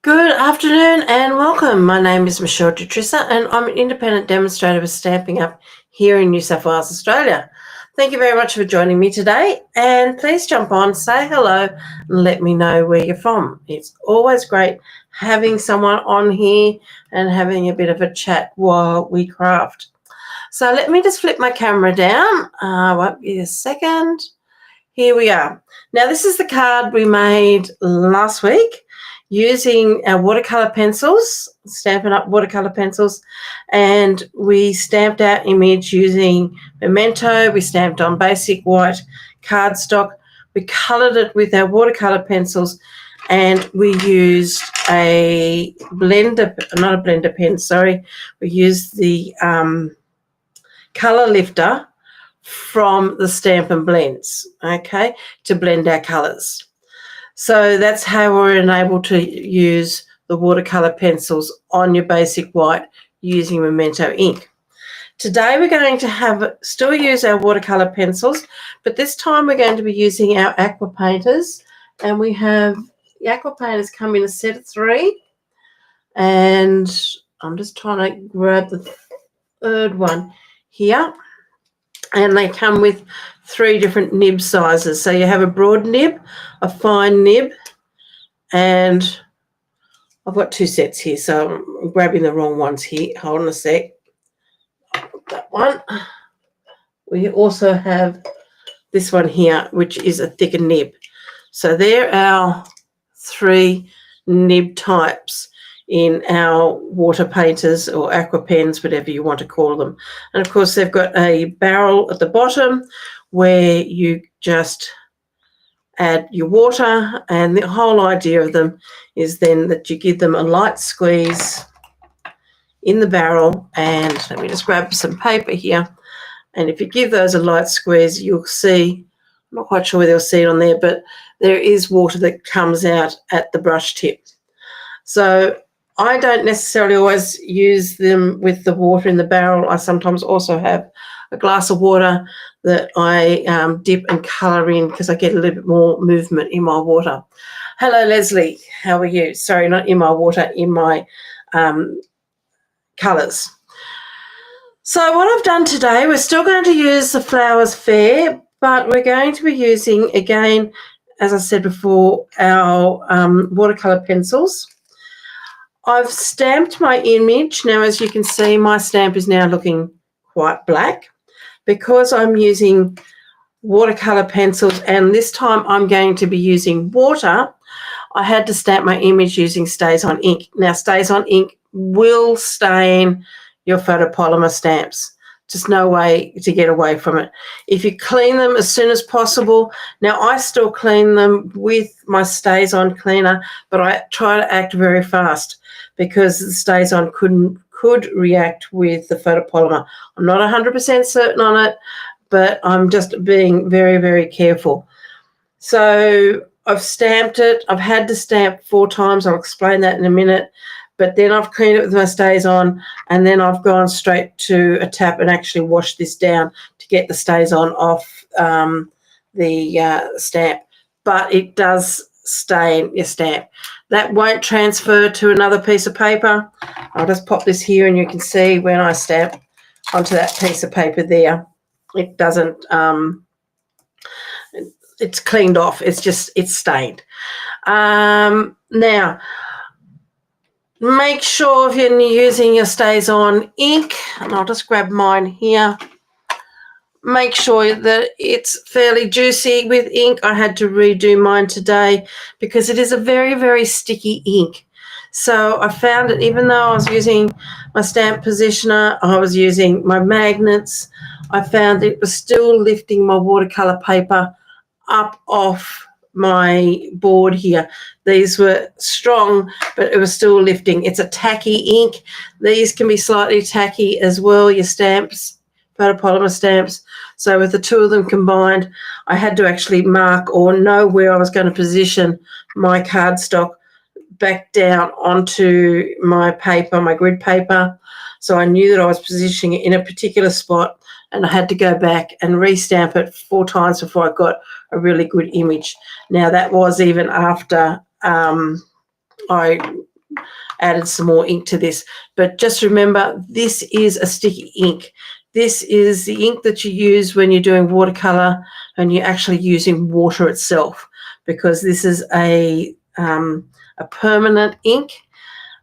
Good afternoon and welcome. My name is Michele Jutrisa and I'm an independent demonstrator with Stampin' Up here in New South Wales, Australia. Thank you very much for joining me today, and please jump on, say hello and let me know where you're from. It's always great having someone on here and having a bit of a chat while we craft. So let me just flip my camera down. Won't be a second. Here we are. Now this is the card we made last week using our watercolour pencils, Stampin' Up watercolour pencils, and we stamped our image using Memento. We stamped on basic white cardstock. We coloured it with our watercolour pencils, and we used a blender, not a blender pen, sorry. We used the colour lifter from the Stampin' Blends, okay, to blend our colours. So that's how we're enabled to use the watercolour pencils on your basic white using Memento ink. Today we're going to still use our watercolour pencils, but this time we're going to be using our aqua painters, and we have the aqua painters come in a set of 3, and I'm just trying to grab the third one here, and they come with 3 different nib sizes. So you have a broad nib, a fine nib, and I've got 2 sets here, so I'm grabbing the wrong ones here. Hold on a sec. That one. We also have this one here, which is a thicker nib. So they're our 3 nib types in our water painters or aqua pens, whatever you want to call them. And of course they've got a barrel at the bottom where you just add your water, and the whole idea of them is then that you give them a light squeeze in the barrel. And let me just grab some paper here, and if you give those a light squeeze, you'll see, I'm not quite sure whether you'll see it on there, but there is water that comes out at the brush tip. So I don't necessarily always use them with the water in the barrel. I sometimes also have a glass of water that I dip and colour in because I get a little bit more movement in my water. Hello, Leslie. How are you? Sorry, not in my water, in my colours. So what I've done today, we're still going to use the Flowers Fair, but we're going to be using, again, as I said before, our watercolour pencils. I've stamped my image. Now, as you can see, my stamp is now looking quite black because I'm using watercolour pencils, and this time I'm going to be using water. I had to stamp my image using Stays On ink. Now, Stays On ink will stain your photopolymer stamps. Just no way to get away from it. If you clean them as soon as possible, now I still clean them with my Stays On cleaner, but I try to act very fast because the Stays On could react with the photopolymer. I'm not 100% certain on it, but I'm just being very, very careful. So I've stamped it. I've had to stamp 4 times. I'll explain that in a minute. But then I've cleaned it with my Stays On, and then I've gone straight to a tap and actually washed this down to get the Stays On off the stamp. But it does stain your stamp. That won't transfer to another piece of paper. I'll just pop this here, and you can see when I stamp onto that piece of paper there, it doesn't, it's cleaned off. It's stained. Now, make sure if you're using your Stays On ink, and I'll just grab mine here, make sure that it's fairly juicy with ink. I had to redo mine today because it is a very, very sticky ink. So I found it, even though I was using my stamp positioner, I was using my magnets, I found it was still lifting my watercolour paper up off my board here. These were strong, but it was still lifting. It's a tacky ink. These can be slightly tacky as well, your stamps, photopolymer stamps. So with the 2 of them combined, I had to actually mark or know where I was going to position my cardstock back down onto my paper, my grid paper. So I knew that I was positioning it in a particular spot, and I had to go back and restamp it 4 times before I got a really good image. Now, that was even after I added some more ink to this. But just remember, this is a sticky ink. This is the ink that you use when you're doing watercolor and you're actually using water itself, because this is a permanent ink,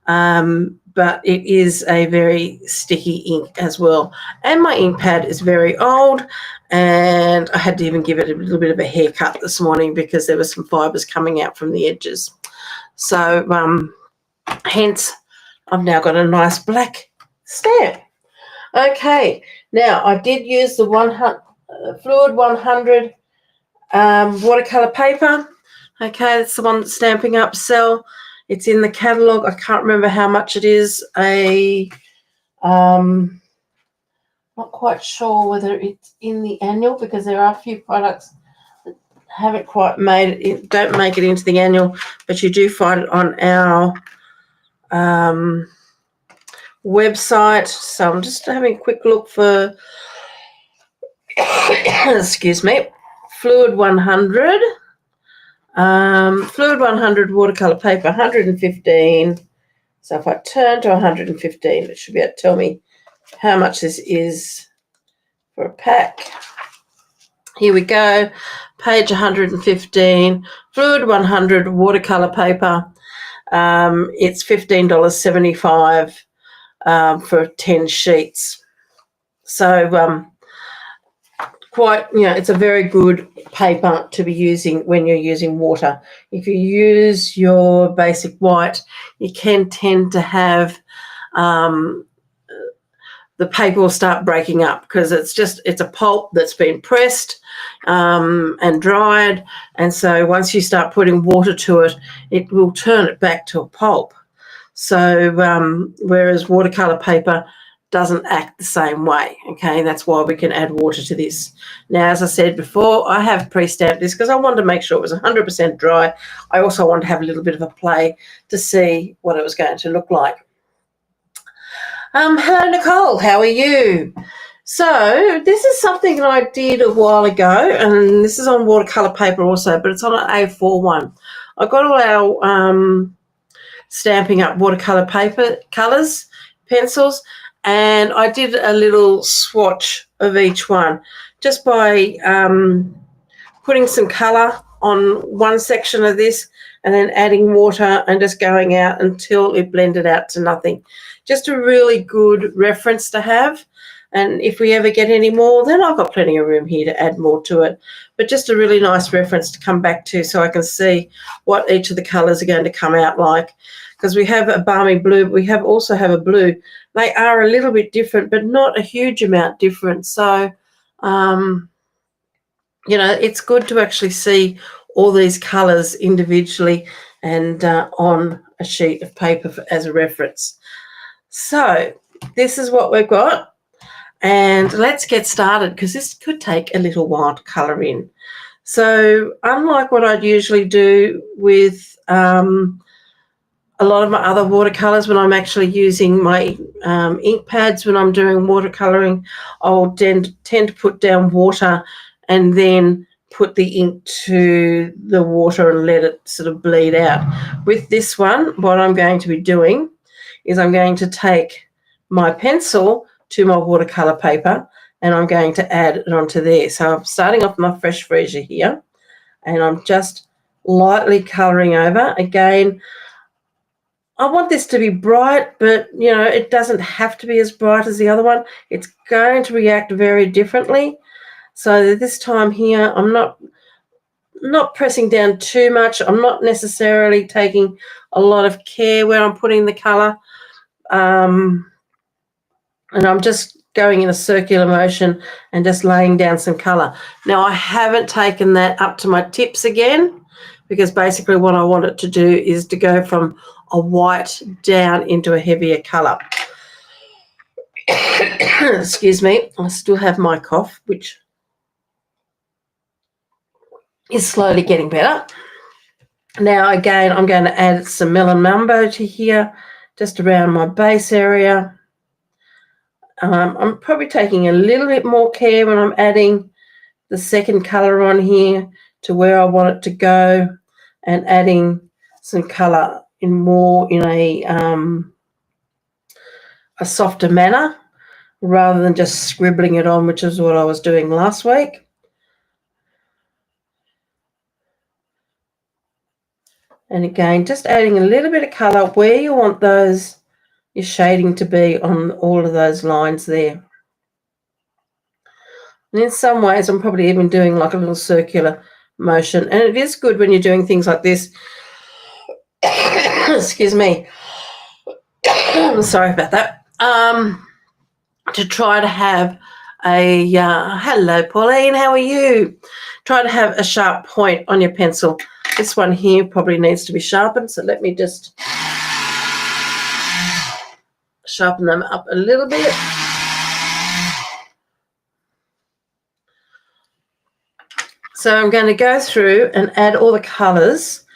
but it is a very sticky ink as well. And my ink pad is very old, and I had to even give it a little bit of a haircut this morning because there were some fibers coming out from the edges. So hence I've now got a nice black stamp. Okay, now I did use the Fluid 100 watercolor paper. Okay, that's the one that's Stamping Up sell. It's in the catalogue. I can't remember how much it is. Not quite sure whether it's in the annual, because there are a few products that haven't quite don't make it into the annual, but you do find it on our website. So I'm just having a quick look for excuse me, Fluid 100 Fluid 100 watercolor paper, 115. So if I turn to 115, it should be able to tell me how much this is for a pack. Here we go, page 115, Fluid 100 watercolor paper. It's $15.75 for 10 sheets. So quite, it's a very good paper to be using when you're using water. If you use your basic white, you can tend to have the paper will start breaking up, because it's a pulp that's been pressed and dried, and so once you start putting water to it, it will turn it back to a pulp. So whereas watercolor paper doesn't act the same way. Okay, that's why we can add water to this. Now, as I said before, I have pre-stamped this because I wanted to make sure it was 100% dry. I also wanted to have a little bit of a play to see what it was going to look like. Hello, Nicole. How are you? So this is something that I did a while ago, and this is on watercolor paper also, but it's on an A4 one. I got all our Stamping Up watercolor paper colors, pencils, and I did a little swatch of each one just by putting some color on one section of this and then adding water and just going out until it blended out to nothing. Just a really good reference to have. And if we ever get any more, then I've got plenty of room here to add more to it. But just a really nice reference to come back to so I can see what each of the colors are going to come out like. Because we have a balmy blue, but we also have a blue. They are a little bit different, but not a huge amount different. So, it's good to actually see all these colors individually and on a sheet of paper as a reference. So this is what we've got. And let's get started, because this could take a little while to colour in. So unlike what I'd usually do with a lot of my other watercolours, when I'm actually using my ink pads when I'm doing watercolouring, I'll tend to put down water and then put the ink to the water and let it sort of bleed out. With this one, what I'm going to be doing is I'm going to take my pencil to my watercolour paper and I'm going to add it onto there. So I'm starting off my fresh freesia here and I'm just lightly colouring over. Again, I want this to be bright, but, it doesn't have to be as bright as the other one. It's going to react very differently. So this time here, I'm not pressing down too much. I'm not necessarily taking a lot of care where I'm putting the colour. And I'm just going in a circular motion and just laying down some colour. Now, I haven't taken that up to my tips again, because basically what I want it to do is to go from a white down into a heavier colour. Excuse me, I still have my cough, which is slowly getting better. Now, again, I'm going to add some Melon Mambo to here, just around my base area. I'm probably taking a little bit more care when I'm adding the second colour on here to where I want it to go, and adding some colour in a softer manner rather than just scribbling it on, which is what I was doing last week. And again, just adding a little bit of colour where you want your shading to be on all of those lines there. And in some ways, I'm probably even doing like a little circular motion. And it is good when you're doing things like this. Excuse me. Sorry about that. To try to have a hello, Pauline, how are you? Try to have a sharp point on your pencil. This one here probably needs to be sharpened, so let me just sharpen them up a little bit. So I'm going to go through and add all the colours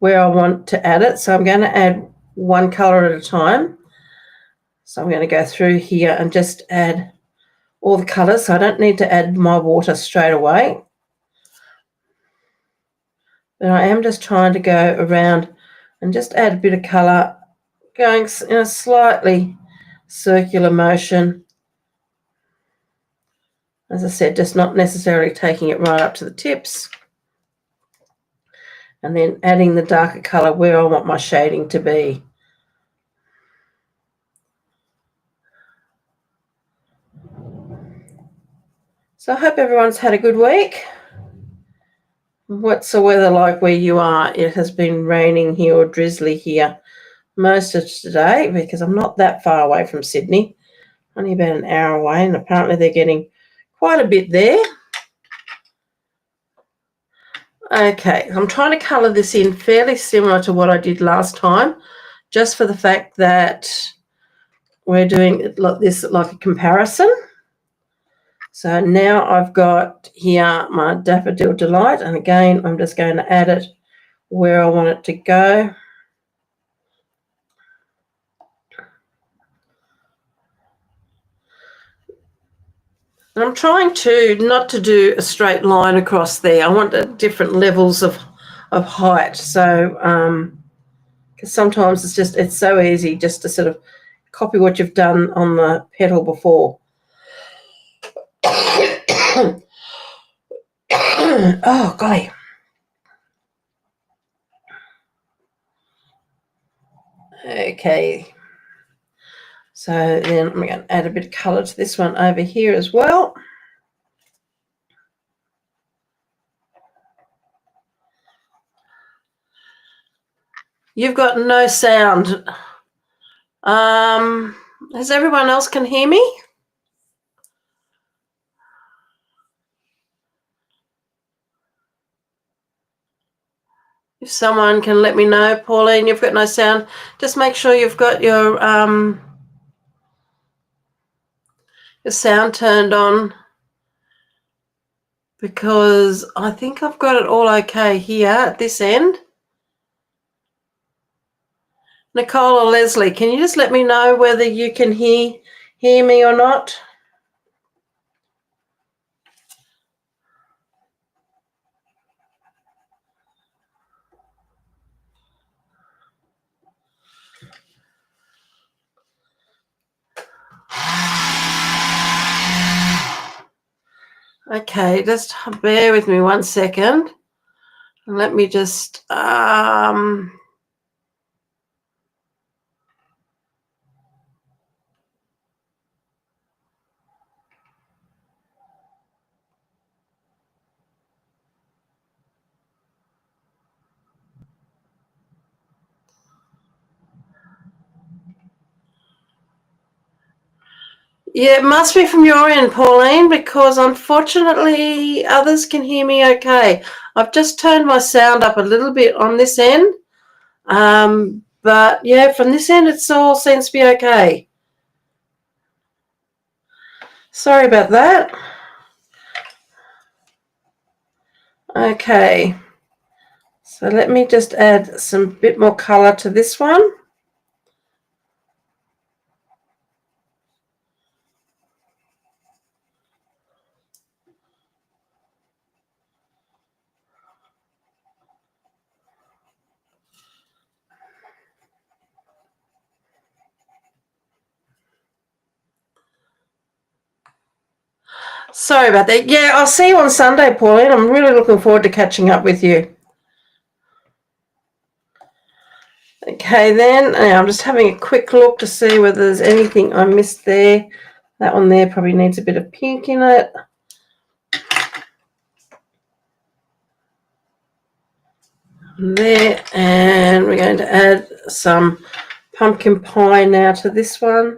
where I want to add it. So I'm going to add one colour at a time. So I'm going to go through here and just add all the colours. So I don't need to add my water straight away. But I am just trying to go around and just add a bit of colour, going in a slightly circular motion. As I said, just not necessarily taking it right up to the tips. And then adding the darker colour where I want my shading to be. So I hope everyone's had a good week. What's the weather like where you are? It has been raining here or drizzly here most of today because I'm not that far away from Sydney, only about an hour away, and apparently they're getting quite a bit there. Okay, I'm trying to colour this in fairly similar to what I did last time, just for the fact that we're doing it like this, like a comparison. So now I've got here my Daffodil Delight, and again, I'm just going to add it where I want it to go. And I'm trying not to do a straight line across there. I want different levels of height. So, because sometimes it's so easy just to sort of copy what you've done on the petal before. Oh, golly. Okay. So then I'm going to add a bit of colour to this one over here as well. You've got no sound. Has everyone else can hear me? If someone can let me know, Pauline, you've got no sound. Just make sure you've got your sound turned on, because I think I've got it all okay here at this end. Nicole or Leslie, can you just let me know whether you can hear me or not? Okay, just bear with me 1 second. Let me just yeah, it must be from your end, Pauline, because unfortunately others can hear me okay. I've just turned my sound up a little bit on this end. But yeah, from this end, it all seems to be okay. Sorry about that. Okay. So let me just add some bit more color to this one. Sorry about that. Yeah, I'll see you on Sunday, Pauline. I'm really looking forward to catching up with you. Okay, then I'm just having a quick look to see whether there's anything I missed there. That one there probably needs a bit of pink in it. There, and we're going to add some pumpkin pie now to this one.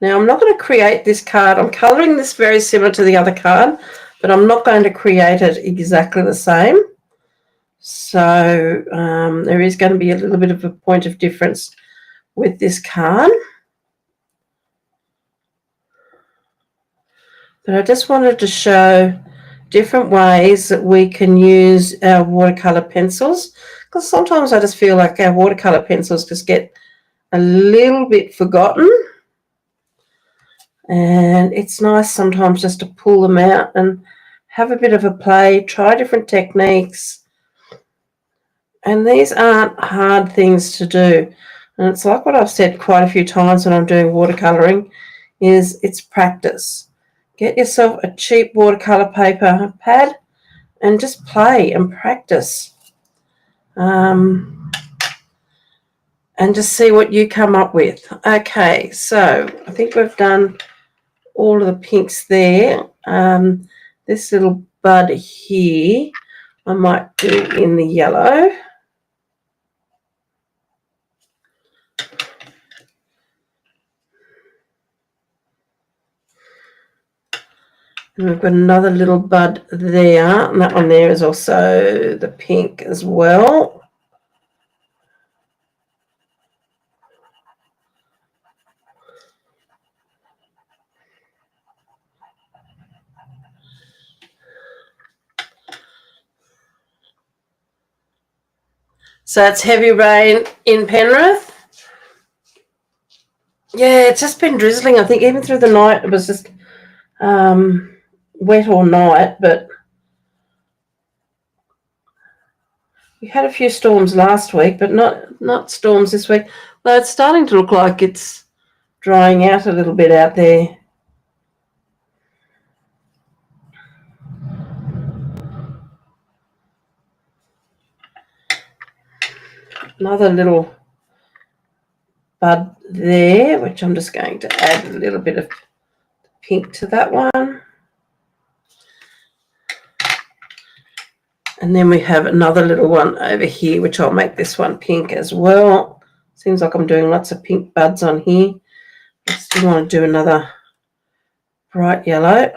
Now, I'm not going to create this card. I'm colouring this very similar to the other card, but I'm not going to create it exactly the same. So there is going to be a little bit of a point of difference with this card. But I just wanted to show different ways that we can use our watercolour pencils, because sometimes I just feel like our watercolour pencils just get a little bit forgotten. And it's nice sometimes just to pull them out and have a bit of a play, try different techniques. And these aren't hard things to do. And it's like what I've said quite a few times when I'm doing watercolouring, is it's practice. Get yourself a cheap watercolour paper pad and just play and practice. And just see what you come up with. Okay, so I think we've done all of the pinks there. This little bud here, I might do in the yellow. And we've got another little bud there, and that one there is also the pink as well. So it's heavy rain in Penrith. Yeah, it's just been drizzling. I think even through the night it was just wet all night, but we had a few storms last week, but not storms this week. Though it's starting to look like it's drying out a little bit out there. Another little bud there, which I'm just going to add a little bit of pink to that one. And then we have another little one over here, which I'll make this one pink as well. Seems like I'm doing lots of pink buds on here. I still want to do another bright yellow.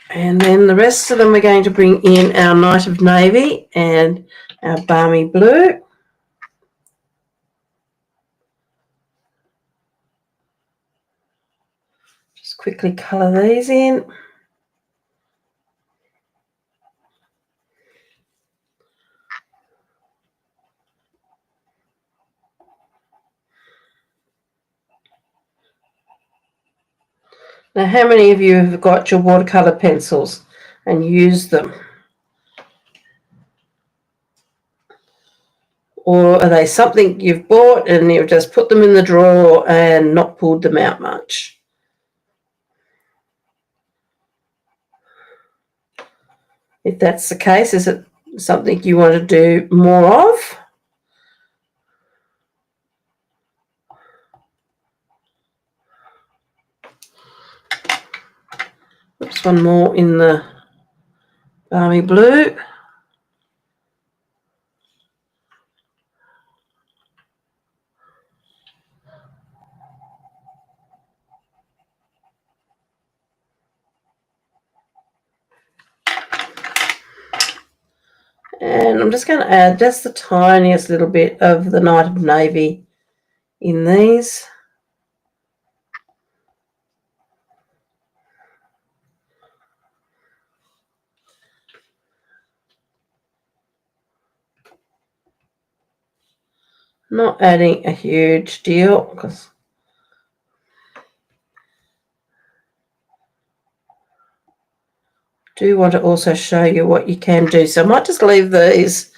And then the rest of them we're going to bring in our Night of Navy and our Balmy Blue. Just quickly colour these in. Now, how many of you have got your watercolour pencils and used them? Or are they something you've bought and you've just put them in the drawer and not pulled them out much? If that's the case, is it something you want to do more of? Oops, one more in the Balmy Blue. And I'm just going to add just the tiniest little bit of the Night of Navy in these. Not adding a huge deal because do want to also show you what you can do. So I might just leave these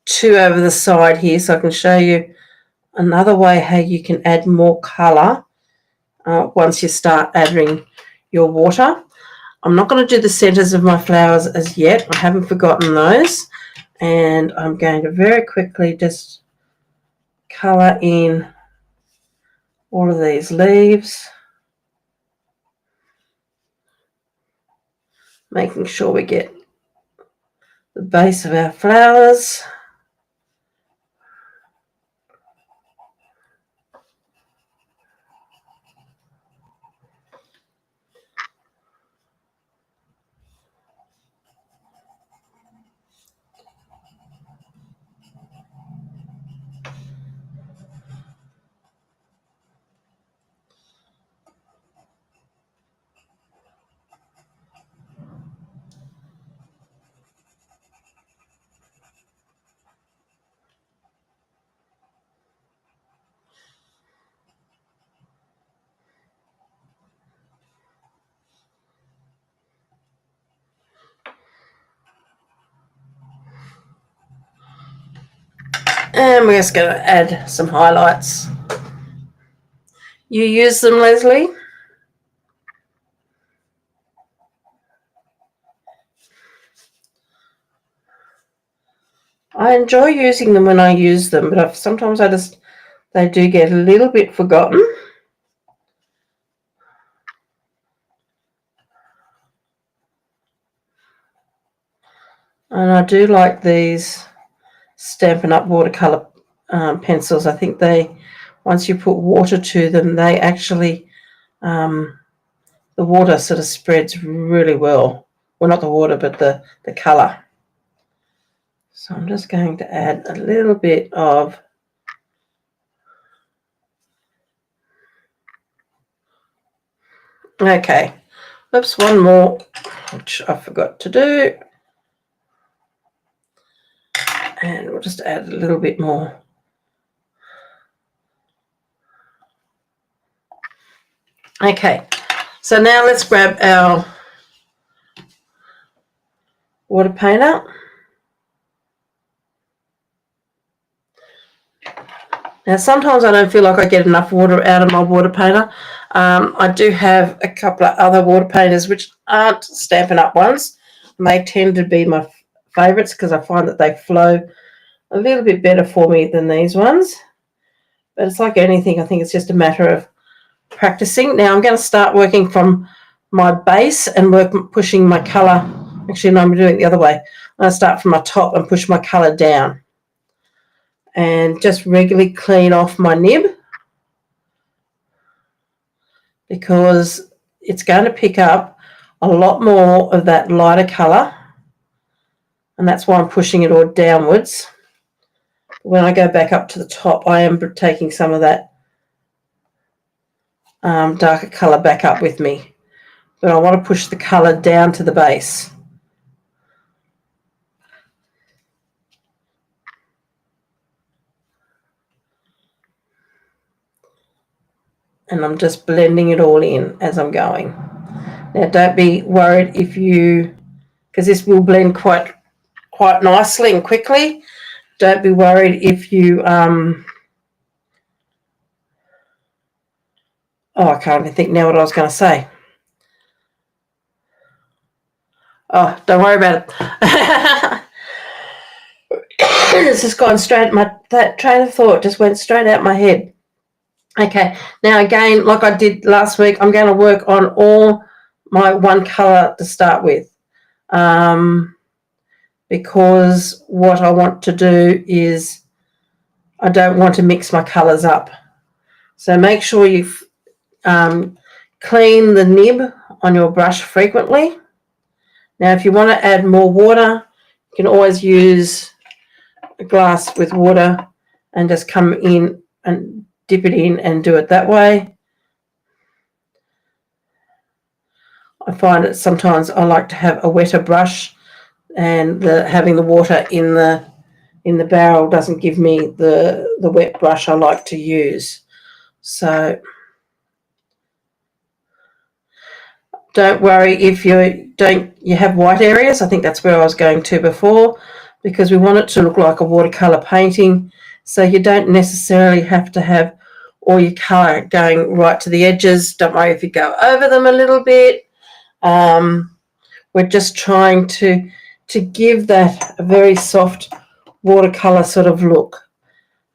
two over the side here so I can show you another way how you can add more colour once you start adding your water. I'm not going to do the centres of my flowers as yet. I haven't forgotten those. And I'm going to very quickly just colour in all of these leaves, making sure we get the base of our flowers. And we're just going to add some highlights. You use them, Leslie? I enjoy using them when I use them, but sometimes they do get a little bit forgotten. And I do like these Stampin' Up! Watercolour pencils. I think once you put water to them, they actually, the water sort of spreads really well. Well, not the water, but the colour. So I'm just going to add a little bit of okay. Oops, one more, which I forgot to do. And we'll just add a little bit more. Okay, so now let's grab our water painter. Now, sometimes I don't feel like I get enough water out of my water painter. I do have a couple of other water painters which aren't Stampin' Up! Ones. And they tend to be my favourites because I find that they flow a little bit better for me than these ones. But it's like anything. I think it's just a matter of practicing. Now, I'm going to start working from my base and pushing my colour. Actually, no, I'm doing it the other way. I'm going to start from my top and push my colour down. And just regularly clean off my nib because it's going to pick up a lot more of that lighter colour, and that's why I'm pushing it all downwards. When I go back up to the top, I am taking some of that darker colour back up with me, but I want to push the colour down to the base. And I'm just blending it all in as I'm going. Now, don't be worried because this will blend quite nicely and quickly. Don't be worried if you, I can't even think now what I was going to say. Oh, don't worry about it. It's just gone straight, that train of thought just went straight out my head. Okay, now again, like I did last week, I'm going to work on all my one colour to start with. Because what I want to do is I don't want to mix my colours up. So make sure you clean the nib on your brush frequently. Now, if you want to add more water, you can always use a glass with water and just come in and dip it in and do it that way. I find that sometimes I like to have a wetter brush, and having the water in the barrel doesn't give me the wet brush I like to use. So Don't worry if you have white areas. I think that's where I was going to before, because we want it to look like a watercolor painting. So you don't necessarily have to have all your color going right to the edges. Don't worry if you go over them a little bit. We're just trying to give that a very soft watercolor sort of look.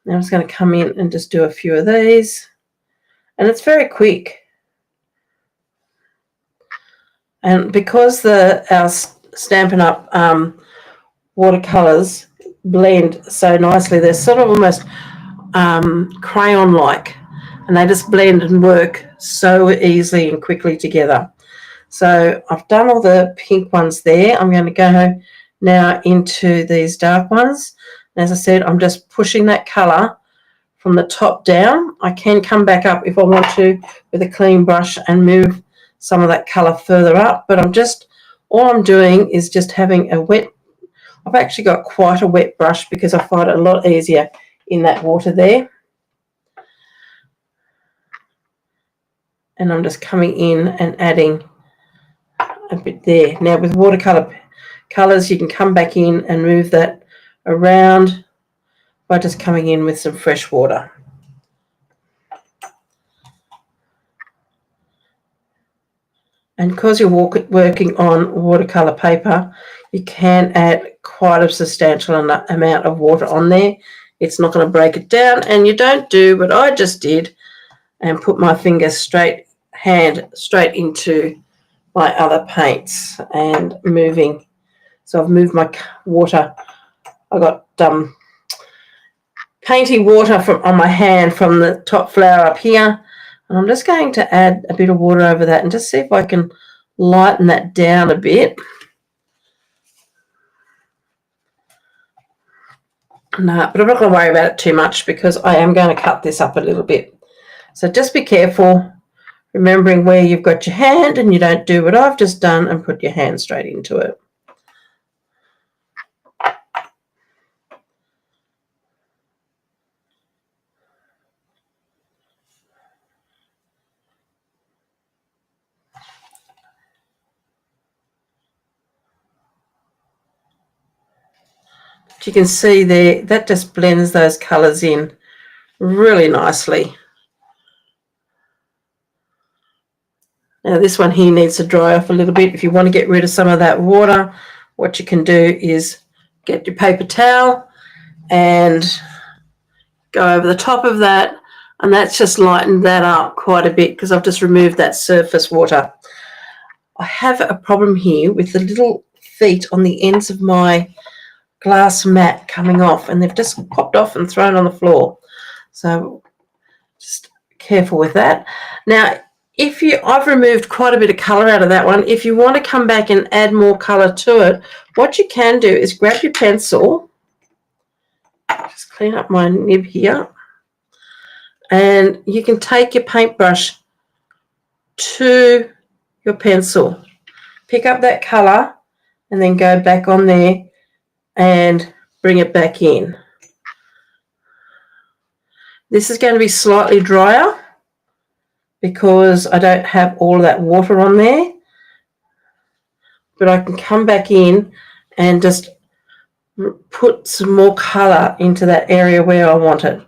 Now I'm just going to come in and just do a few of these, and it's very quick. And because our Stampin' Up! Watercolors blend so nicely, they're sort of almost crayon-like, and they just blend and work so easily and quickly together. So I've done all the pink ones there. I'm going to go now into these dark ones. And as I said, I'm just pushing that colour from the top down. I can come back up if I want to with a clean brush and move some of that colour further up, but all I'm doing is just having a wet, I've actually got quite a wet brush because I find it a lot easier in that water there. And I'm just coming in and adding a bit there. Now with watercolor colors, you can come back in and move that around by just coming in with some fresh water. And because you're working on watercolor paper, you can add quite a substantial amount of water on there. It's not going to break it down, and you don't do what I just did and put my finger straight into my other paints and moving. So I've moved my water. I got painty water on my hand from the top flower up here, and I'm just going to add a bit of water over that and just see if I can lighten that down a bit. No, but I'm not going to worry about it too much because I am going to cut this up a little bit. So just be careful, remembering where you've got your hand, and you don't do what I've just done and put your hand straight into it. But you can see there, that just blends those colours in really nicely. Now this one here needs to dry off a little bit. If you want to get rid of some of that water, what you can do is get your paper towel and go over the top of that, and that's just lightened that up quite a bit because I've just removed that surface water. I have a problem here with the little feet on the ends of my glass mat coming off, and they've just popped off and thrown on the floor. So just careful with that. Now, I've removed quite a bit of colour out of that one. If you want to come back and add more colour to it, what you can do is grab your pencil, just clean up my nib here, and you can take your paintbrush to your pencil, pick up that colour, and then go back on there and bring it back in. This is going to be slightly drier because I don't have all of that water on there, but I can come back in and just put some more colour into that area where I want it.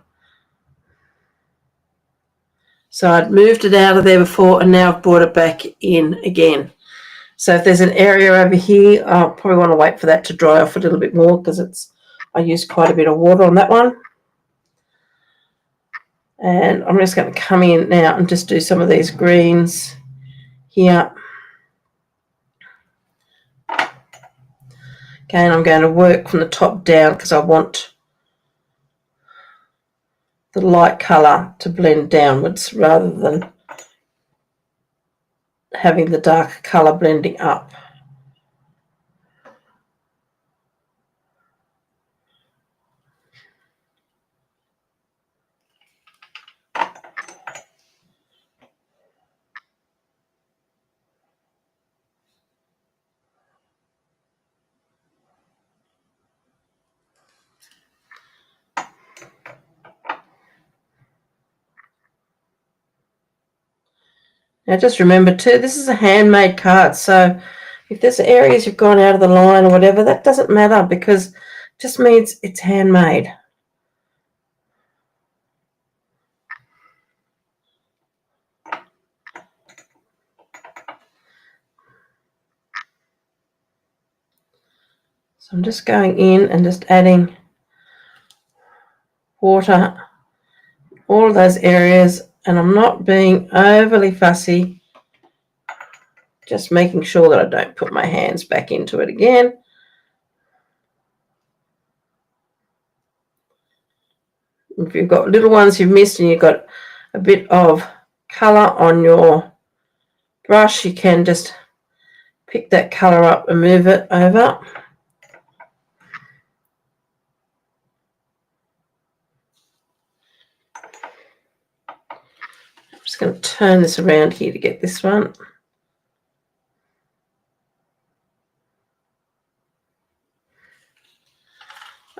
So I'd moved it out of there before, and now I've brought it back in again. So if there's an area over here, I'll probably want to wait for that to dry off a little bit more because I used quite a bit of water on that one. And I'm just going to come in now and just do some of these greens here. Again, I'm going to work from the top down because I want the light colour to blend downwards rather than having the dark colour blending up. Now just remember too, this is a handmade card, so if there's areas you've gone out of the line or whatever, that doesn't matter because it just means it's handmade. So I'm just going in and just adding water, all of those areas, and I'm not being overly fussy, just making sure that I don't put my hands back into it again. If you've got little ones you've missed and you've got a bit of colour on your brush, you can just pick that colour up and move it over. I'm just going to turn this around here to get this one.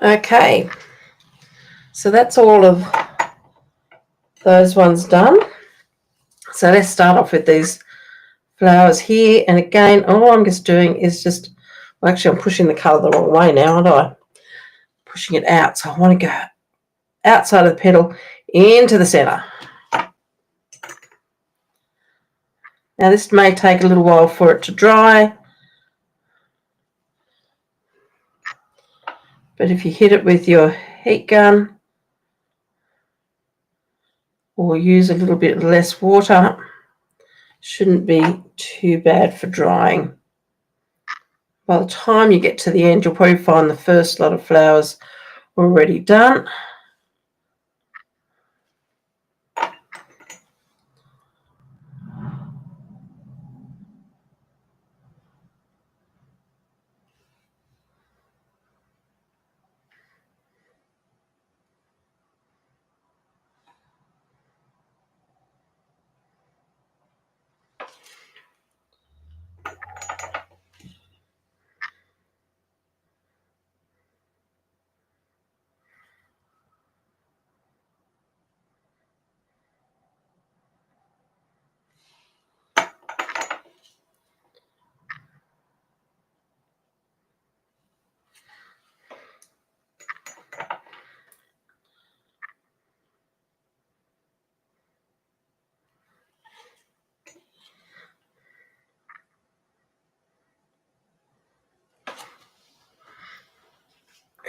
Okay, so that's all of those ones done. So let's start off with these flowers here. And again, all I'm just doing is just, well, actually I'm pushing the colour the wrong way now, aren't I? Pushing it out. So I want to go outside of the petal into the centre. Now this may take a little while for it to dry, but if you hit it with your heat gun or use a little bit less water, shouldn't be too bad for drying. By the time you get to the end, you'll probably find the first lot of flowers already done.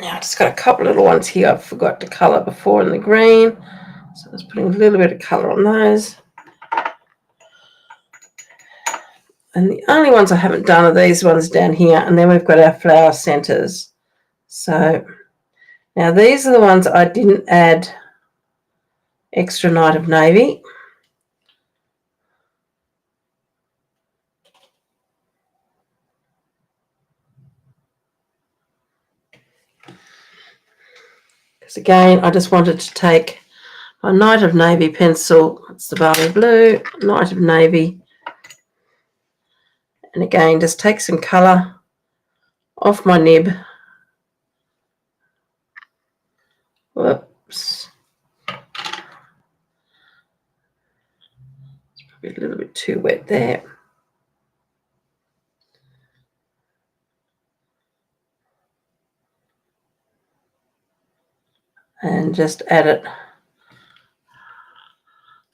Now I've just got a couple little ones here I forgot to colour before in the green. So I was putting a little bit of colour on those. And the only ones I haven't done are these ones down here. And then we've got our flower centres. So now these are the ones I didn't add extra Night of Navy. Because again, I just wanted to take my Night of Navy pencil. It's the barley blue, Night of Navy. And again, just take some colour off my nib. Whoops. It's probably a little bit too wet there. And just add it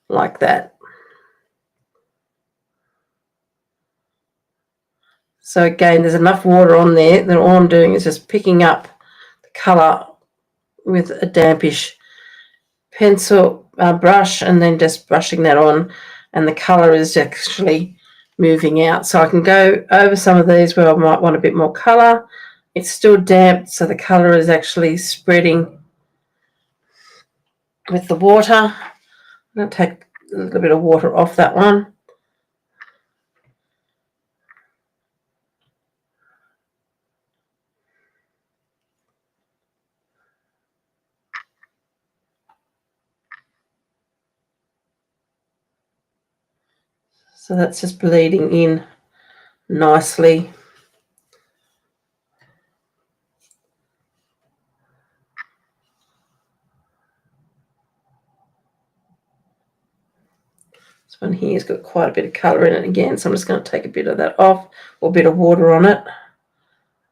like that. So again, there's enough water on there that all I'm doing is just picking up the colour with a dampish pencil brush and then just brushing that on, and the colour is actually moving out. So I can go over some of these where I might want a bit more colour. It's still damp, so the colour is actually spreading with the water. I'm going to take a little bit of water off that one. So that's just bleeding in nicely. So This one here has got quite a bit of colour in it again, so I'm just going to take a bit of that off, or a bit of water on it.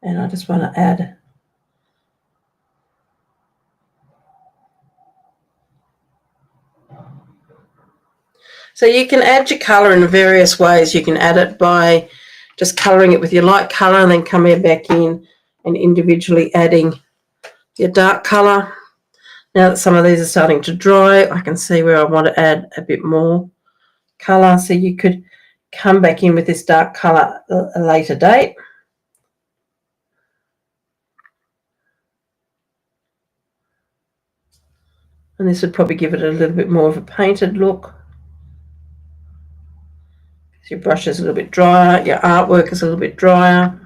And I just want to add so you can add your colour in various ways. You can add it by just colouring it with your light colour and then coming back in and individually adding your dark colour. Now that some of these are starting to dry, I can see where I want to add a bit more colour. So you could come back in with this dark colour at a later date. And this would probably give it a little bit more of a painted look. Your brush is a little bit drier, your artwork is a little bit drier.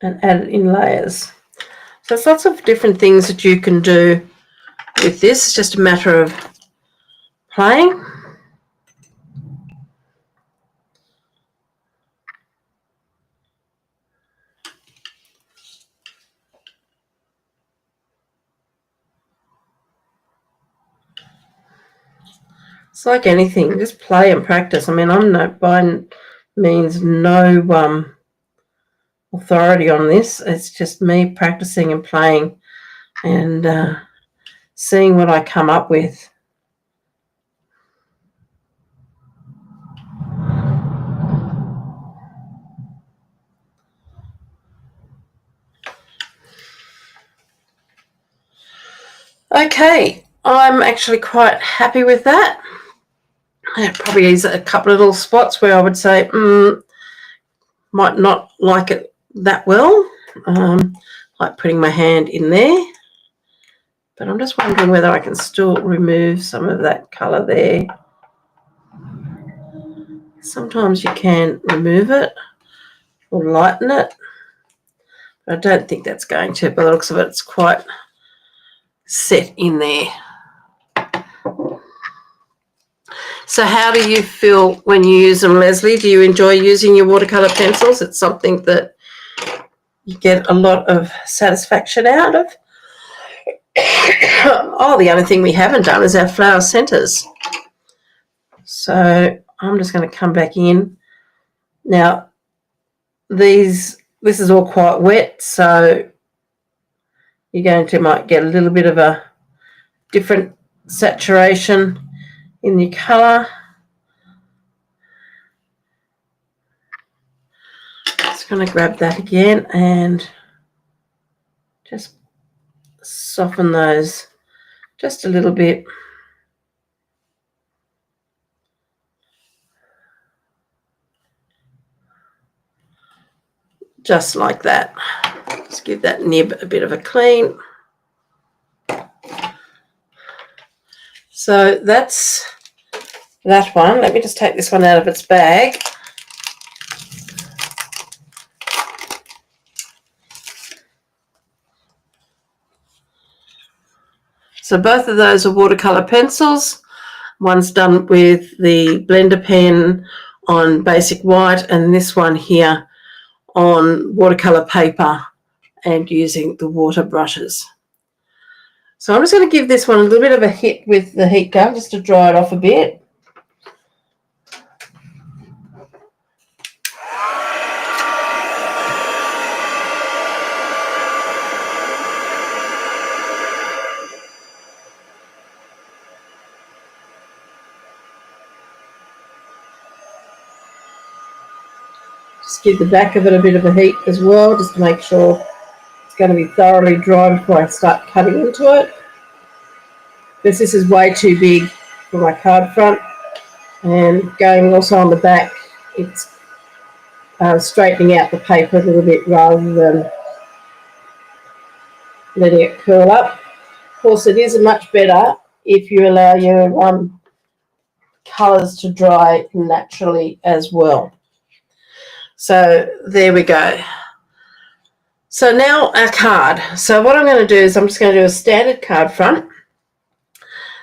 And add it in layers. So there's lots of different things that you can do with this. It's just a matter of playing. It's like anything, just play and practice. I mean, I'm by means no authority on this. It's just me practicing and playing and seeing what I come up with. Okay, I'm actually quite happy with that. It probably is a couple of little spots where I would say might not like it that well, like putting my hand in there. But I'm just wondering whether I can still remove some of that colour there. Sometimes you can remove it or lighten it. But I don't think that's going to. By the looks of it, it's quite set in there. So how do you feel when you use them, Leslie? Do you enjoy using your watercolour pencils? It's something that you get a lot of satisfaction out of. Oh, the other thing we haven't done is our flower centres. So I'm just going to come back in. Now, this is all quite wet, so you're might get a little bit of a different saturation in your colour. Just going to grab that again and just soften those just a little bit. Just like that. Just give that nib a bit of a clean. So that's that one. Let me just take this one out of its bag. So both of those are watercolour pencils. One's done with the blender pen on basic white, and this one here on watercolour paper and using the water brushes. So I'm just going to give this one a little bit of a hit with the heat gun just to dry it off a bit. Just give the back of it a bit of a heat as well, just to make sure it's going to be thoroughly dry before I start cutting into it. Because this is way too big for my card front, and going also on the back, it's straightening out the paper a little bit rather than letting it curl up. Of course, it is much better if you allow your colours to dry naturally as well. So there we go. So now our card. So what I'm going to do is I'm just going to do a standard card front.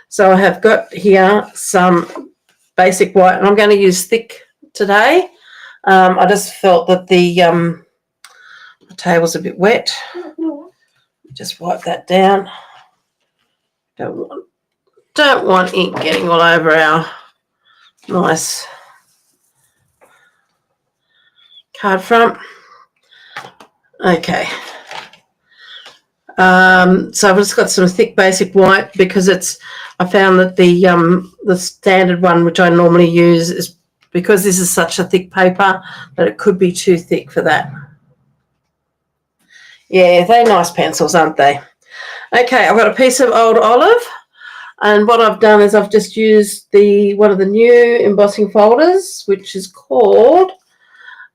So I have got here some basic white, and I'm going to use thick today. I just felt that the table's a bit wet. Just wipe that down. Don't want ink getting all over our nice card front. Okay. So I've just got some thick basic white because I found that the standard one, which I normally use, is because this is such a thick paper that it could be too thick for that. Yeah, they're nice pencils, aren't they? Okay, I've got a piece of old olive, and what I've done is I've just used one of the new embossing folders, which is called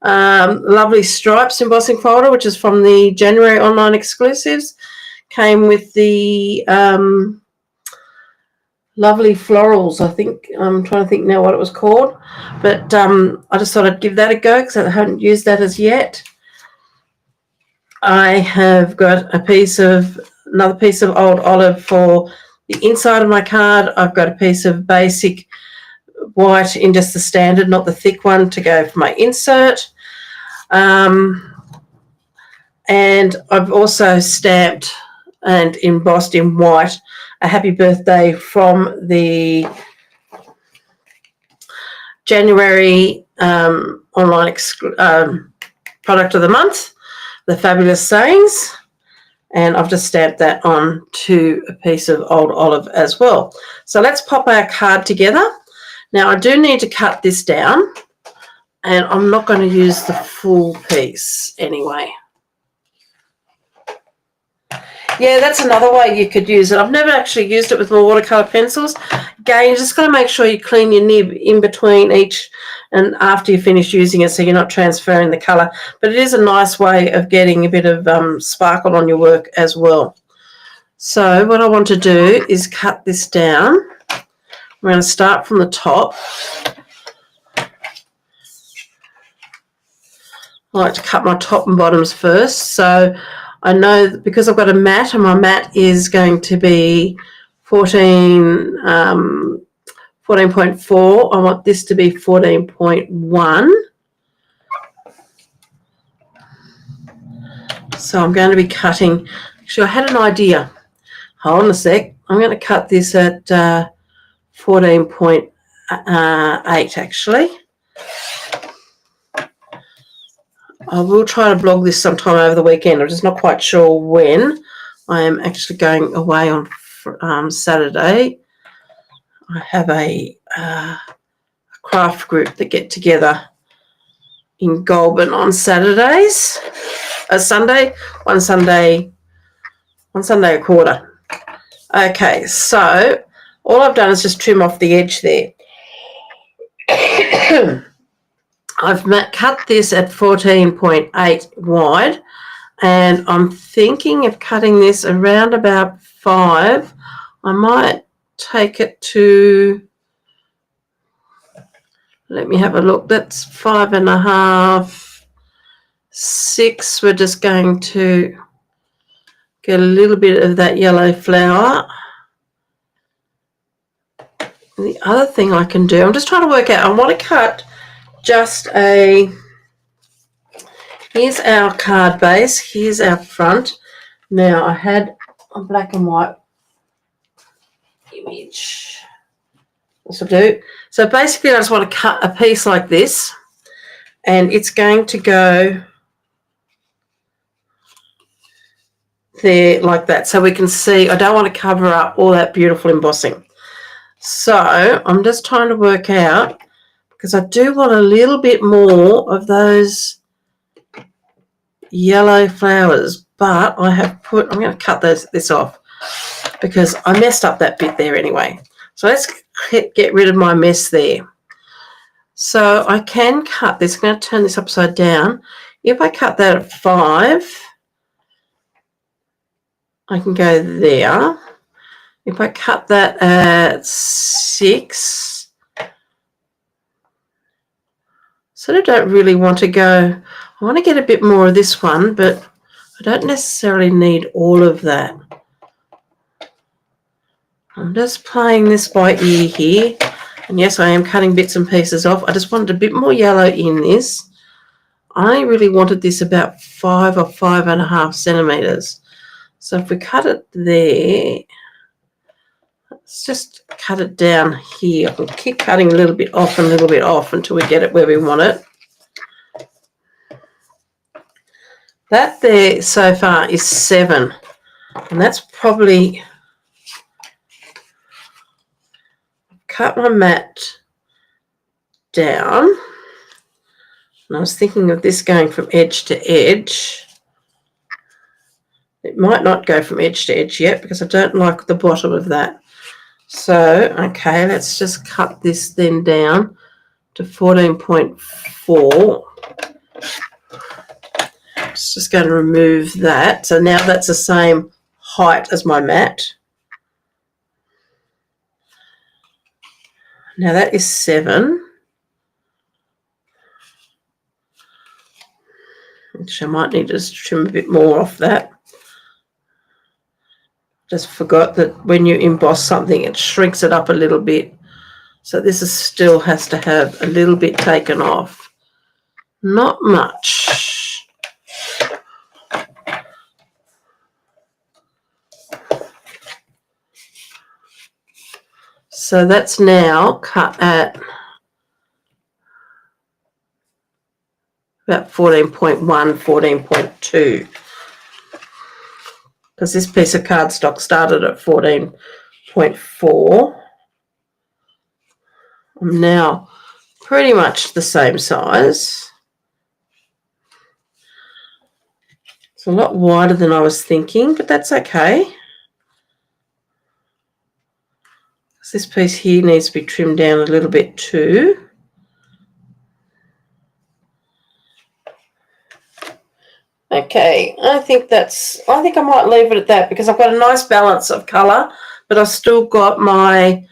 Lovely Stripes embossing folder, which is from the January online exclusives. Came with the Lovely Florals, I think. I'm trying to think now what it was called, but I just thought I'd give that a go because I haven't used that as yet. I have got another piece of old olive for the inside of my card. I've got a piece of basic white in just the standard, not the thick one, to go for my insert. And I've also stamped and embossed in white a happy birthday from the January online product of the month, the Fabulous Sayings, and I've just stamped that on to a piece of old olive as well. So let's pop our card together. Now I do need to cut this down, and I'm not going to use the full piece anyway. Yeah, that's another way you could use it. I've never actually used it with my watercolour pencils. Again, you just got to make sure you clean your nib in between each and after you finish using it so you're not transferring the colour. But it is a nice way of getting a bit of sparkle on your work as well. So what I want to do is cut this down. I'm going to start from the top. I like to cut my top and bottoms first. So I know that because I've got a mat, and my mat is going to be 14.4. I want this to be 14.1. So I'm going to be cutting. Actually, I had an idea. Hold on a sec. I'm going to cut this at 14.8 actually. I will try to blog this sometime over the weekend. I'm just not quite sure when. I am actually going away on Saturday. I have a craft group that get together in Goulburn on Saturdays. One Sunday a quarter. Okay, so all I've done is just trim off the edge there. I've cut this at 14.8 wide, and I'm thinking of cutting this around about 5. I might take it to, let me have a look, that's 5.5, 6. We're just going to get a little bit of that yellow flower. And the other thing I can do, I'm just trying to work out, I want to cut just here's our card base, here's our front. Now I had a black and white image. This will do. So basically I just want to cut a piece like this, and it's going to go there like that, so we can see. I don't want to cover up all that beautiful embossing. So I'm just trying to work out, because I do want a little bit more of those yellow flowers, but I'm going to cut this off because I messed up that bit there anyway. So let's get rid of my mess there. So I can cut this. I'm going to turn this upside down. If I cut that at 5, I can go there. If I cut that at 6, sort of don't really want to go. I want to get a bit more of this one, but I don't necessarily need all of that. I'm just playing this by ear here. And yes, I am cutting bits and pieces off. I just wanted a bit more yellow in this. I really wanted this about 5 or 5.5 centimetres. So if we cut it there, let's just cut it down here. We'll keep cutting a little bit off and a little bit off until we get it where we want it. That there so far is 7. And that's probably... Cut my mat down. And I was thinking of this going from edge to edge. It might not go from edge to edge yet because I don't like the bottom of that. So, okay, let's just cut this then down to 14.4. Just going to remove that. So now that's the same height as my mat. Now that is 7. Which I might need to just trim a bit more off that. Just forgot that when you emboss something, it shrinks it up a little bit. So this is still has to have a little bit taken off. Not much. So that's now cut at about 14.1, 14.2. Because this piece of cardstock started at 14.4. I'm now pretty much the same size. It's a lot wider than I was thinking, but that's okay. This piece here needs to be trimmed down a little bit too. Okay, I think I might leave it at that because I've got a nice balance of colour, but I've still got my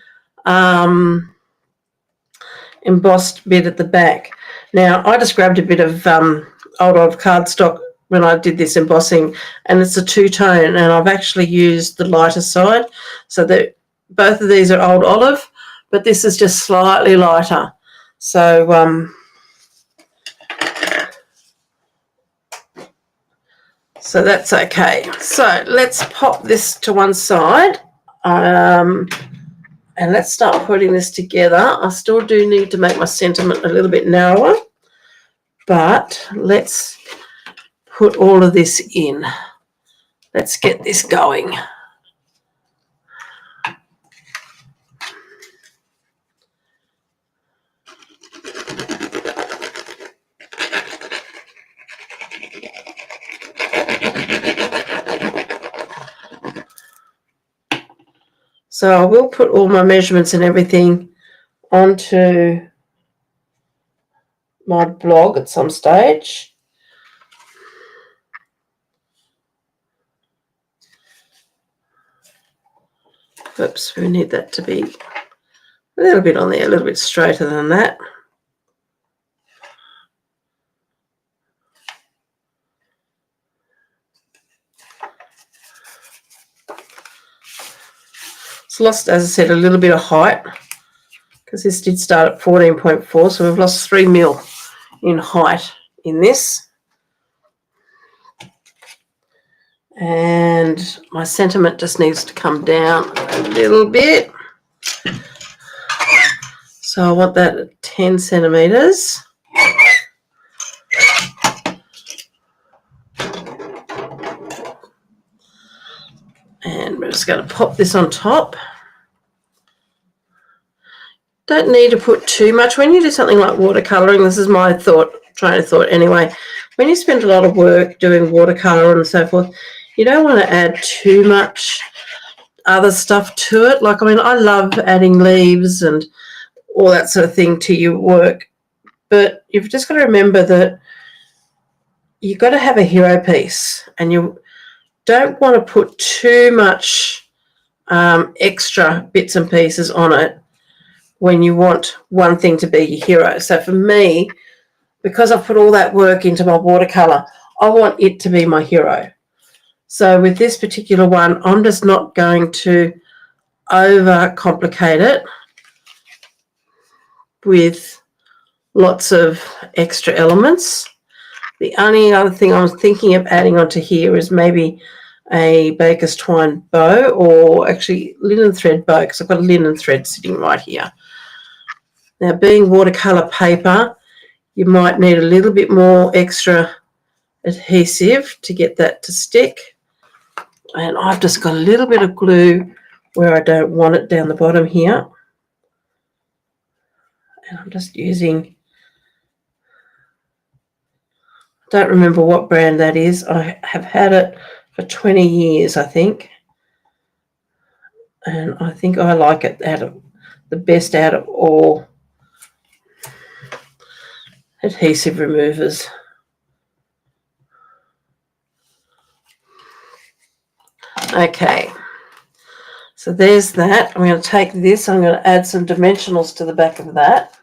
embossed bit at the back. Now, I just grabbed a bit of old cardstock when I did this embossing, and it's a two-tone, and I've actually used the lighter side, so that both of these are old olive, but this is just slightly lighter. So so that's okay. So let's pop this to one side, and let's start putting this together. I still do need to make my sentiment a little bit narrower, but let's put all of this in. Let's get this going. So I will put all my measurements and everything onto my blog at some stage. Oops, we need that to be a little bit on there, a little bit straighter than that. It's lost, as I said, a little bit of height because this did start at 14.4, so we've lost 3 mil in height in this. And my sentiment just needs to come down a little bit. So I want that at 10 centimetres. And we're just going to pop this on top. Don't need to put too much. When you do something like watercolouring, this is my train of thought anyway, when you spend a lot of work doing watercolour and so forth, you don't want to add too much other stuff to it. Like, I mean, I love adding leaves and all that sort of thing to your work, but you've just got to remember that you've got to have a hero piece, and you don't want to put too much extra bits and pieces on it when you want one thing to be your hero. So for me, because I've put all that work into my watercolour, I want it to be my hero. So with this particular one, I'm just not going to overcomplicate it with lots of extra elements. The only other thing I was thinking of adding onto here is maybe a baker's twine bow, or actually linen thread bow, because I've got a linen thread sitting right here. Now, being watercolour paper, you might need a little bit more extra adhesive to get that to stick. And I've just got a little bit of glue where I don't want it down the bottom here. And I'm just using, I don't remember what brand that is. I have had it for 20 years, I think. And I think I like it the best out of all adhesive removers. Okay, so there's that. I'm going to take this, I'm going to add some dimensionals to the back of that.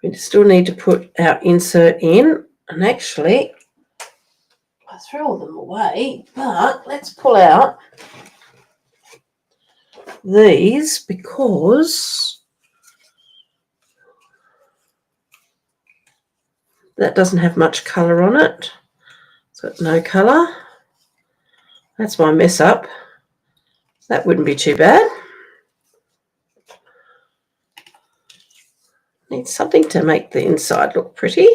We still need to put our insert in, and actually I threw all them away, but let's pull out these because that doesn't have much colour on it. It's got no colour. That's my mess up. That wouldn't be too bad. Need something to make the inside look pretty.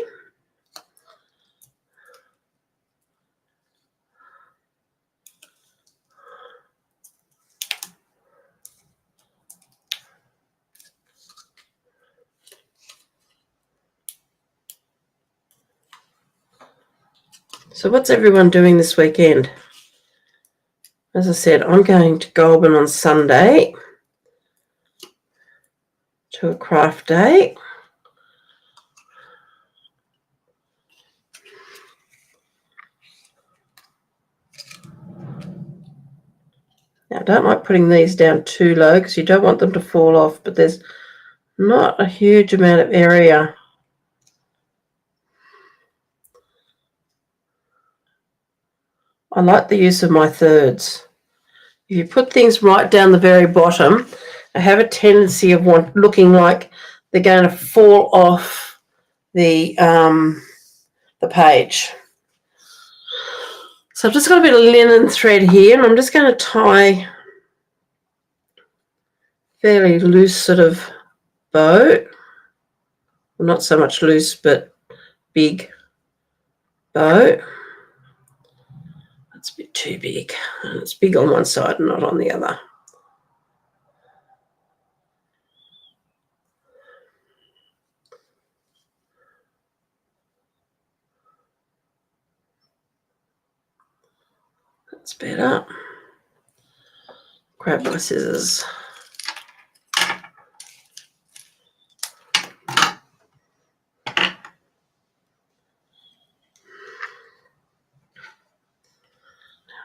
So what's everyone doing this weekend? As I said, I'm going to Goulburn on Sunday to a craft day. Now, I don't like putting these down too low because you don't want them to fall off, but there's not a huge amount of area. I like the use of my thirds. If you put things right down the very bottom, I have a tendency of looking like they're going to fall off the page. So I've just got a bit of linen thread here, and I'm just going to tie fairly loose sort of bow. Well, not so much loose, but big bow. That's a bit too big. And it's big on one side and not on the other. That's better. Grab my scissors.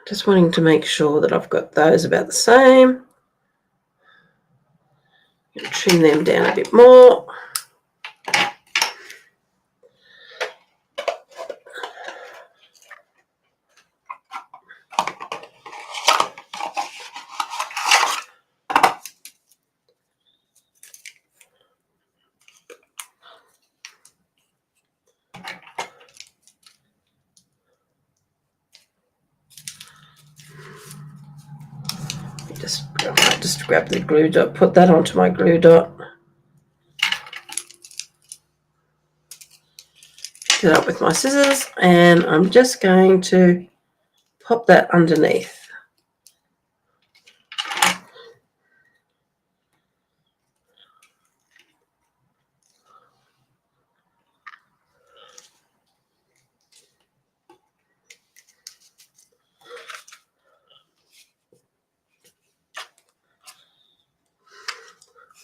Just wanting to make sure that I've got those about the same. Trim them down a bit more. Just grab the glue dot, put that onto my glue dot. Pick it up with my scissors, and I'm just going to pop that underneath.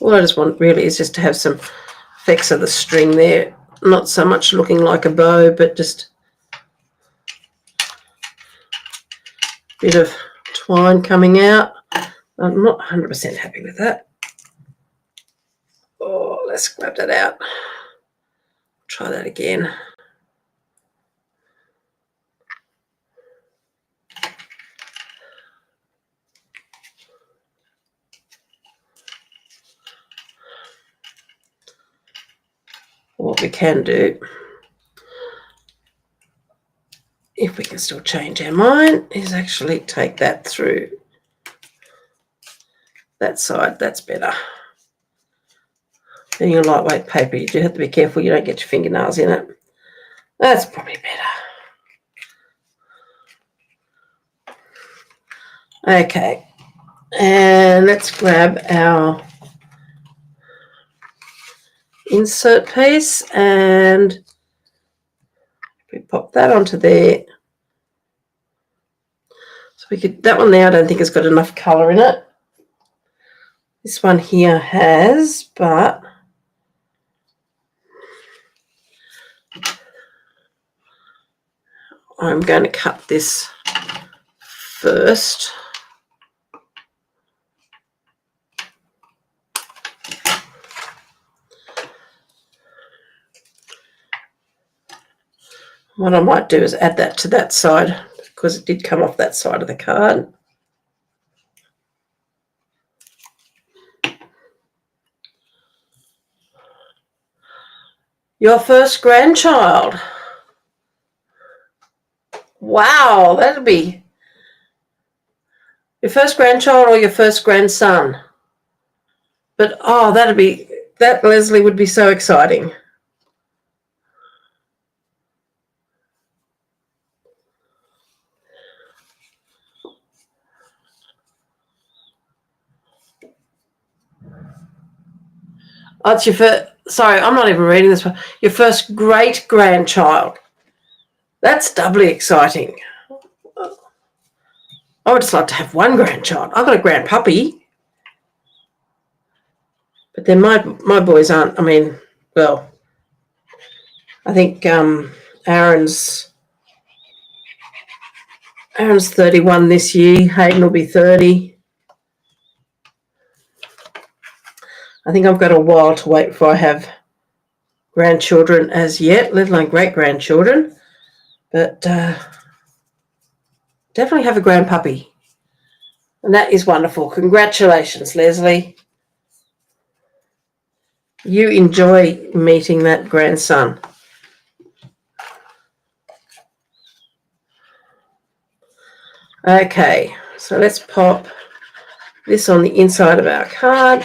What I just want really is just to have some effects of the string there, not so much looking like a bow, but just a bit of twine coming out. I'm not 100% happy with that. let's grab that out. Try that again. What we can do, if we can still change our mind, is actually take that through that side. That's better. Being a lightweight paper, you do have to be careful you don't get your fingernails in it. That's probably better. Okay, and let's grab our insert piece and we pop that onto there. So we could, that one there I don't think has got enough colour in it. This one here has, but I'm going to cut this first. What I might do is add that to that side because it did come off that side of the card. Your first grandchild. Wow, that'll be your first grandchild or your first grandson. But oh, that Leslie would be so exciting. Oh, it's your first, sorry, I'm not even reading this one. Your first great-grandchild. That's doubly exciting. I would just like to have one grandchild. I've got a grandpuppy. But then my boys aren't, I mean, well, I think Aaron's 31 this year. Hayden will be 30. I think I've got a while to wait before I have grandchildren as yet, let alone great-grandchildren. But definitely have a grandpuppy. And that is wonderful. Congratulations, Leslie. You enjoy meeting that grandson. Okay, so let's pop this on the inside of our card.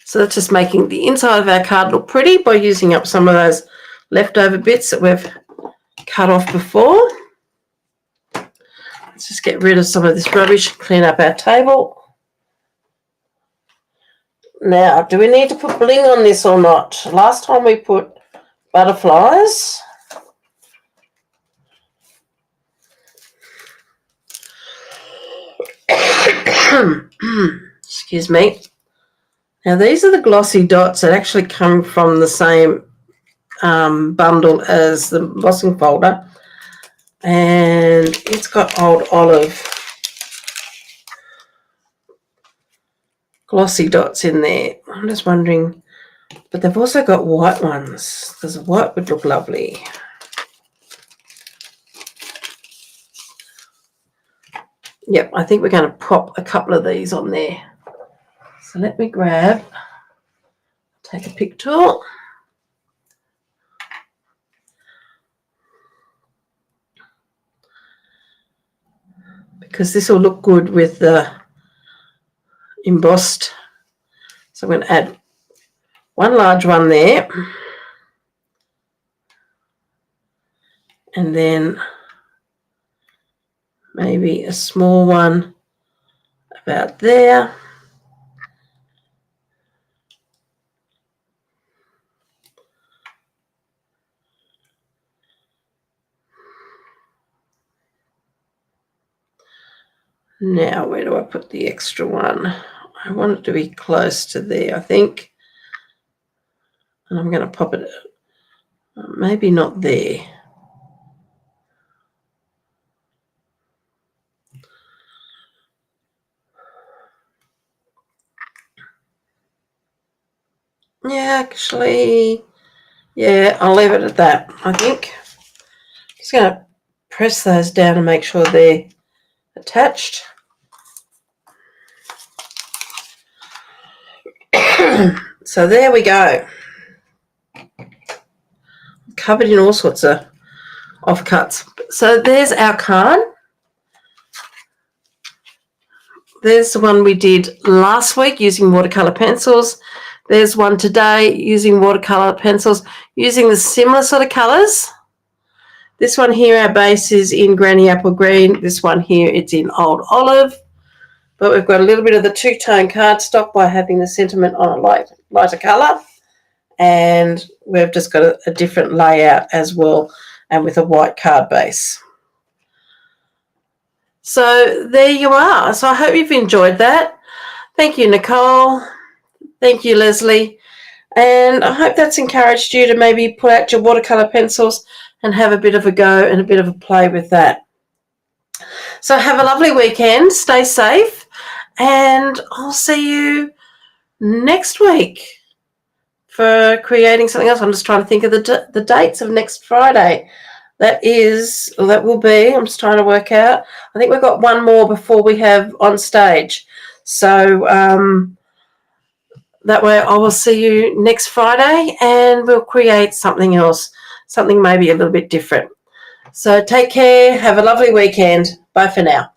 So that's just making the inside of our card look pretty by using up some of those leftover bits that we've cut off before. Let's just get rid of some of this rubbish and clean up our table. Now, do we need to put bling on this or not? Last time we put butterflies. Excuse me. Now, these are the glossy dots that actually come from the same bundle as the embossing folder. And it's got Old Olive glossy dots in there. I'm just wondering, but they've also got white ones because the white would look lovely. Yep, I think we're going to pop a couple of these on there. So let me take a pick tool. Because this will look good with the embossed. So I'm going to add one large one there. And then maybe a small one about there. Now, where do I put the extra one? I want it to be close to there, I think. And I'm going to pop it, maybe not there. Yeah, actually, yeah, I'll leave it at that, I think. Just going to press those down and make sure they're attached. So there we go. Covered in all sorts of offcuts. So there's our card. There's the one we did last week using watercolour pencils. There's one today using watercolour pencils, using the similar sort of colours. This one here, our base is in Granny Apple Green. This one here, it's in Old Olive. But we've got a little bit of the two-tone cardstock by having the sentiment on a lighter colour. And we've just got a different layout as well, and with a white card base. So there you are. So I hope you've enjoyed that. Thank you, Nicole. Thank you, Leslie. And I hope that's encouraged you to maybe pull out your watercolour pencils and have a bit of a go and a bit of a play with that. So have a lovely weekend. Stay safe. And I'll see you next week for creating something else. I'm just trying to think of the dates of next Friday. I'm just trying to work out. I think we've got one more before we have on stage. So that way I will see you next Friday and we'll create something else, something maybe a little bit different. So take care. Have a lovely weekend. Bye for now.